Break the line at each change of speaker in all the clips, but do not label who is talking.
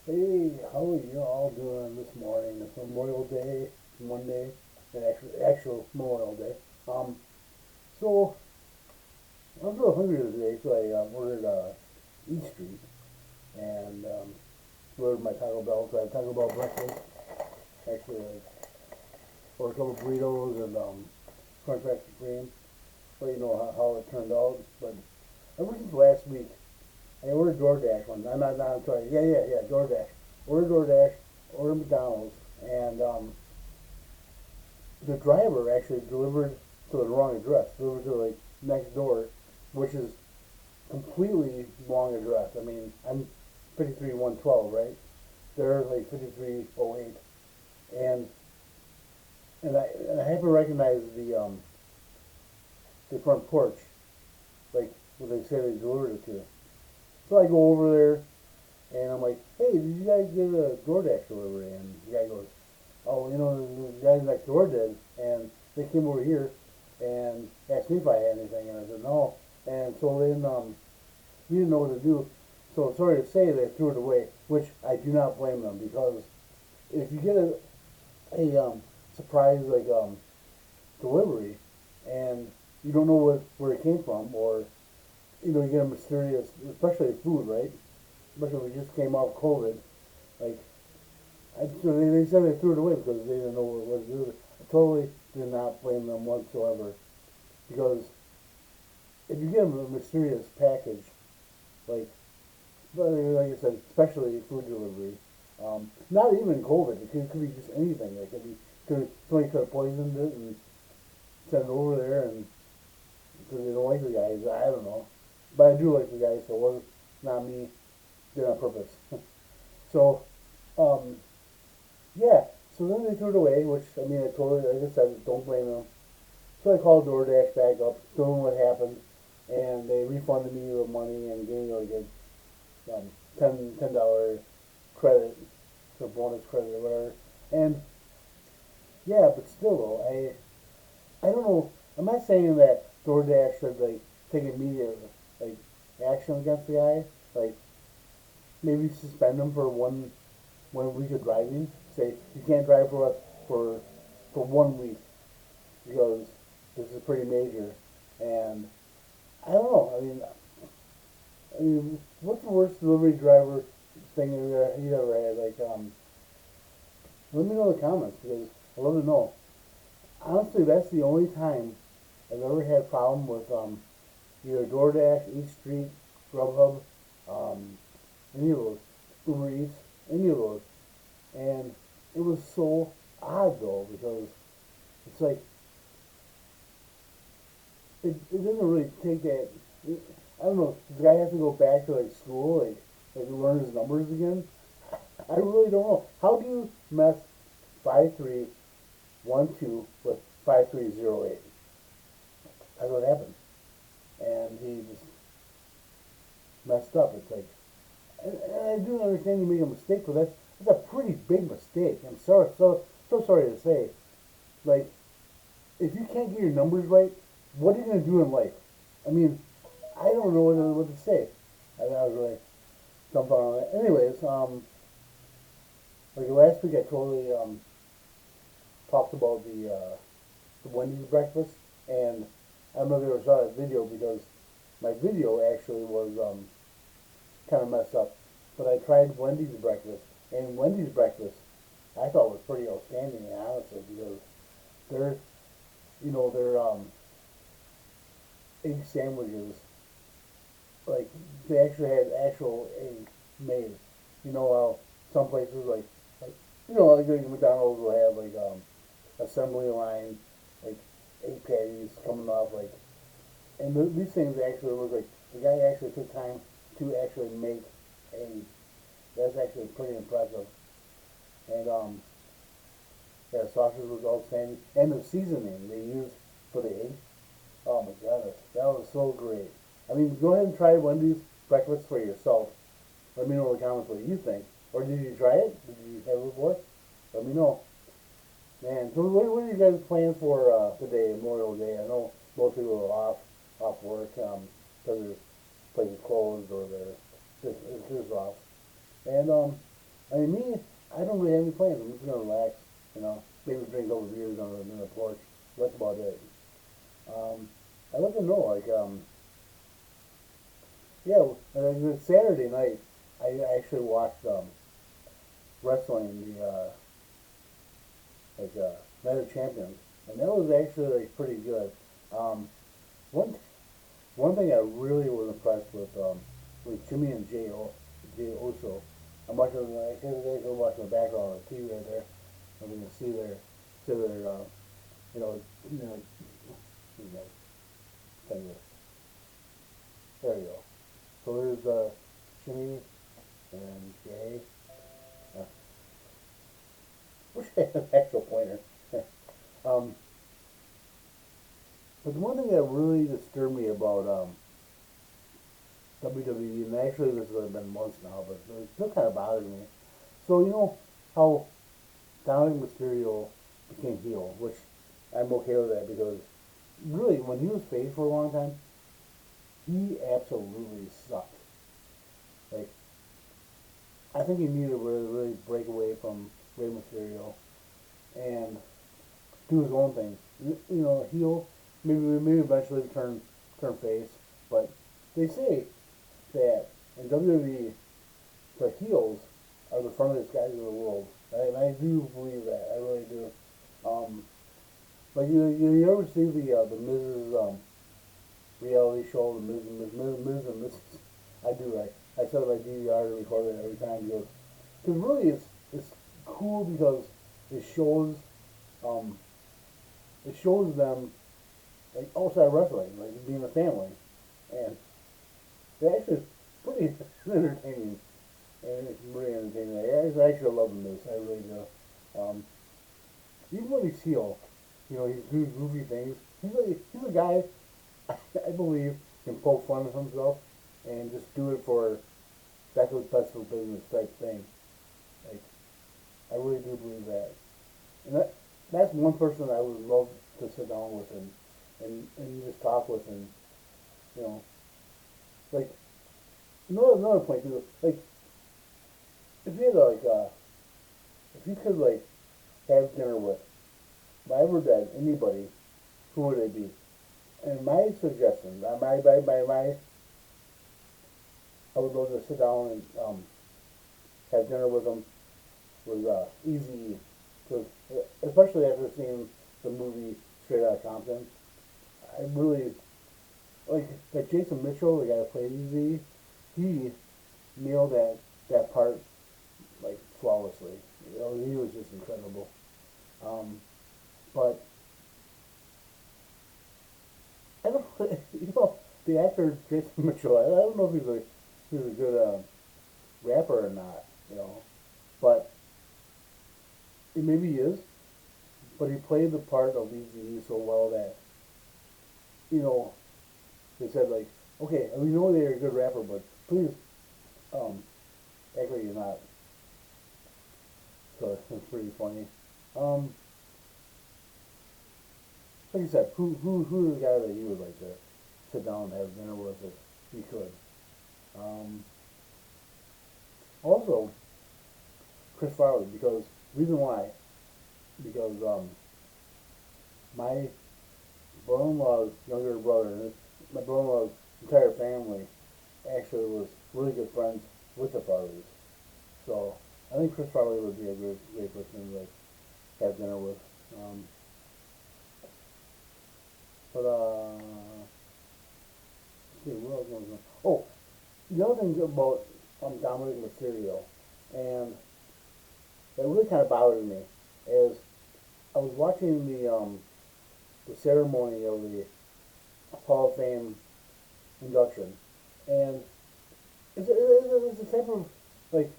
Hey, how are you all doing this morning? It's Memorial Day, Monday, and actual Memorial Day. Um, so I was a little hungry today, so I ordered East Street and ordered my Taco Bell. So I had Taco Bell breakfast. Actually, I ordered a couple burritos and crunch wrap supreme. Let you know how it turned out. But ever since last week, I ordered DoorDash one. I'm sorry. Yeah, DoorDash. Ordered DoorDash, ordered McDonald's, and the driver actually delivered to the wrong address, delivered to like next door, which is completely wrong address. I mean, I'm 53-112, right? They're like 5308, and and I happen to recognize the front porch, like what they say they delivered it to. So I go over there and I'm like, hey, did you guys get a DoorDash delivery? And the guy goes, oh, the guys next door did, and they came over here and asked me if I had anything, and I said no. And so then he didn't know what to do. So sorry to say, they threw it away, which I do not blame them because if you get a surprise delivery and you don't know where it came from, or you get a mysterious, especially food, right? Especially if we just came off COVID, like so they said they threw it away because they didn't know what to do. I totally do not blame them whatsoever because if you get them a mysterious package, like like I said, especially food delivery, not even COVID. It could be just anything. It somebody could have poisoned it and sent it over there, and because they don't like the guys, I don't know. But I do like the guys, so it was not me. Did it on purpose. So, um, yeah. So then they threw it away, which I mean, I totally, like I said, don't blame them. So I called DoorDash back up, told them what happened, and they refunded me the money and gave me like a $10 credit, or bonus credit or whatever. And yeah, but still though, I don't know. I'm not saying that DoorDash should like take immediate like action against the guy, like maybe suspend him for one week of driving. Say you can't drive for us for 1 week because this is pretty major. And I don't know. I mean, what's the worst delivery driver thing you ever had? Like, let me know in the comments because I love to know. Honestly, that's the only time I've ever had a problem with either DoorDash, Eat Street, Grubhub, um, any of those, Uber Eats, any of those. And it was so odd though because it's like it doesn't really take that. I don't know. Does the guy have to go back to like school, like learn his numbers again? I really don't know. How do you mess 5312 with 5308? That's what happened, and he just messed up. It's like, and I do understand you make a mistake, but that's a pretty big mistake. I'm sorry, so sorry to say. Like, if you can't get your numbers right, what are you gonna do in life? I mean, I don't know what to say. I was really dumped on that. Anyways, like last week, I totally talked about the Wendy's breakfast, and I don't know if you ever saw that video because my video actually was kind of messed up. But I tried Wendy's breakfast, and Wendy's breakfast I thought was pretty outstanding, honestly, because their their egg sandwiches, like they actually had actual egg made. Some places like McDonald's will have like assembly line, like egg patties coming off like, and these things actually look like the guy actually took time to actually make eggs. That's actually pretty impressive. And yeah, the sausage was outstanding, and the seasoning they used for the egg. Oh my goodness, that was so great. I mean, go ahead and try Wendy's breakfast for yourself. Let me know in the comments what you think. Or did you try it? Did you have it before? Let me know. Man, so what are you guys planning for today, Memorial Day? I know most people are off work because their places closed or it's just off. And I mean, me, I don't really have any plans. I'm just gonna relax, you know, maybe drink over beers on the porch. That's about it. I let them know, like, yeah, Saturday night, I actually watched wrestling, like Night of Champions, and that was actually like pretty good. Um, one one thing I really was impressed with Jimmy and Jay Oso. I'm watching like I'm watching the background of the TV right there. I'm gonna see their you know you know you know kind of there you go. So there's Jimmy and Jay. Uh, wish I had an actual pointer. um, but the one thing that really disturbed me about WWE, and actually this has been months now, but it still kind of bothers me. So you know how Dominic Mysterio became heel, which I'm okay with that because really when he was face for a long time, he absolutely sucked. Like I think he needed to really break away from Rey Mysterio and do his own thing. You know, heel, maybe eventually turn face, but they say that in WWE the heels are the friendliest guys in the world. And I do believe that. I really do. Um, like you ever see the Mrs. Reality show, the Miz and Mrs. I do. I set up my DVR to record it every time because really it's cool because it shows um, it shows them like outside wrestling, like being a family, and it actually is pretty entertaining. And it's really entertaining. I actually love him this. I really do. Um, even when he's heel, you know, he's doing goofy things. He's a guy I believe can poke fun at himself and just do it for that's what's best for business type thing. Like I really do believe that. And that's one person I would love to sit down with and just talk with and you know like another point too like if you had if you could like have dinner with live or dead anybody who would it be? And my suggestion, my I would love to sit down and have dinner with them was Easy, because especially after seeing the movie Straight Outta Compton, I really like Jason Mitchell, the guy that played Easy. He nailed that part like flawlessly. You know, he was just incredible. Um, but I don't, you know, the actor Jason Mitchell. I don't know if he's a good rapper or not. You know, but maybe he is. But he played the part of Eazy so well that you know they said like, okay, we know they're a good rapper, but please um, act like you're not. So it's pretty funny. Um, like you said, who's the guy that you would like to sit down and have dinner with if you could? Um, also, Chris Farley, because reason why, because my brother-in-law's younger brother and my brother-in-law's entire family actually was really good friends with the Farleys. So I think Chris Farley would be a great person to like have dinner with. Um, but let's see, what else was going on? Oh, the other thing about Dominic Mysterio, and that really kind of bothered me, is I was watching the ceremony of the Hall of Fame induction, and it's a type of like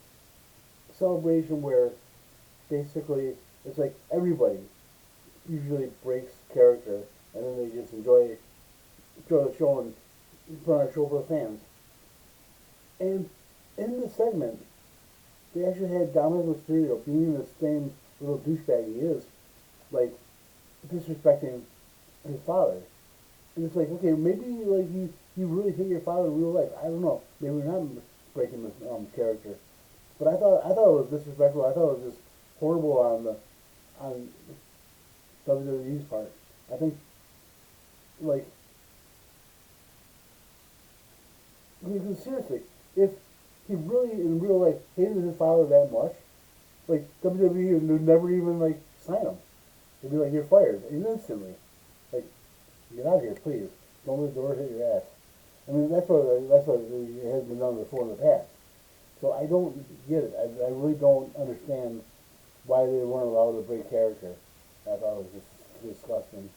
celebration where basically it's like everybody usually breaks character, and then they just enjoy the show and put on a show for the fans. And in the segment, they actually had Dominic Mysterio being the same little douchebag he is, like disrespecting his father. And it's like, okay, maybe like you really hate your father in real life. I don't know. Maybe we're not breaking this character. But I thought it was disrespectful. I thought it was just horrible on WWE's part. I think like because seriously, if he really in real life hated his father that much, like WWE would never even like sign him. They'd be like, "You're fired," and instantly. Like, get out of here, please. Don't let the door hit your ass. I mean, that's what it has been done before in the past. So I don't get it. I really don't understand why they weren't allowed to break character. I thought it was just disgusting.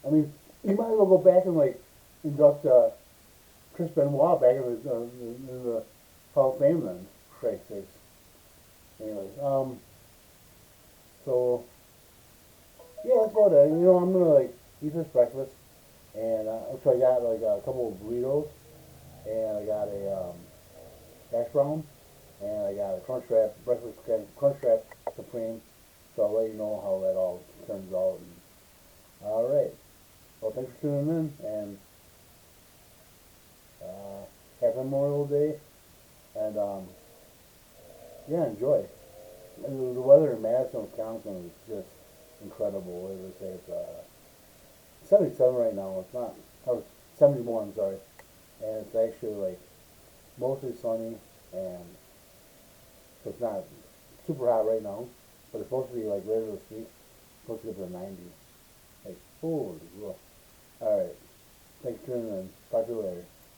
I mean, you might as well go back and like induct Chris Benoit back in the Hall of Fame then. For Christ's sakes. Anyways, so yeah, that's about it. I'm gonna like eat this breakfast, and so I got like a couple of burritos, and I got a hash brown, and I got a breakfast crunch wrap supreme. So I'll let you know how that all turns out. And, all right. Well, thanks for tuning in, and happy Memorial Day, and yeah, enjoy. And the weather in Madison, Wisconsin is just incredible. As I say, it's 77 right now. It's not, or 71, sorry, and it's actually like mostly sunny, and so it's not super hot right now, but it's supposed to be like later this week, supposed to get to the 90s. Like, holy, all right. Thanks for tuning in. Talk to you later.